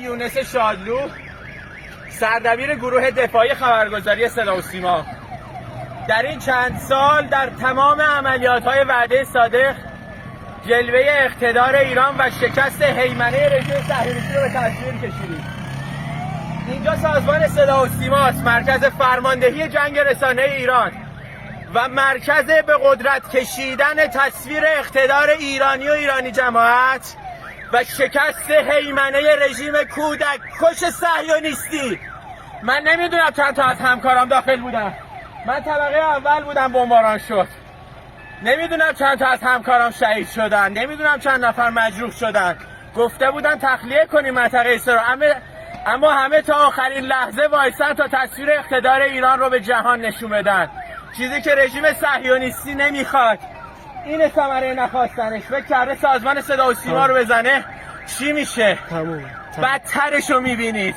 یونس شادلو، سردبیر گروه دفاعی خبرگزاری صدا و سیما. در این چند سال در تمام عملیات‌های وعده صادق جلوه اقتدار ایران و شکست هیمنه رژیم صهیونیستی رو به تصویر کشیدیم. اینجا سازمان صدا و سیماست، مرکز فرماندهی جنگ رسانه ایران و مرکز به قدرت کشیدن تصویر اقتدار ایرانی و ایرانی جماعت و شکست هیمنه رژیم کودک کش صهیونیستی. من نمیدونم چند تا از همکارام داخل بودن، من طبقه اول بودم بمباران شد. نمیدونم چند تا از همکارام شهید شدن، نمیدونم چند نفر مجروح شدن. گفته بودن تخلیه کنیم منطقه اسرائیل، اما همه تا آخرین لحظه وایسن تا تصویر اقتدار ایران رو به جهان نشون بدن، چیزی که رژیم صهیونیستی نمیخواد. این ثمره نخواستنش. فکر کرده سازمان صدا و سیما رو بزنه چی میشه؟ بدترش رو میبینید.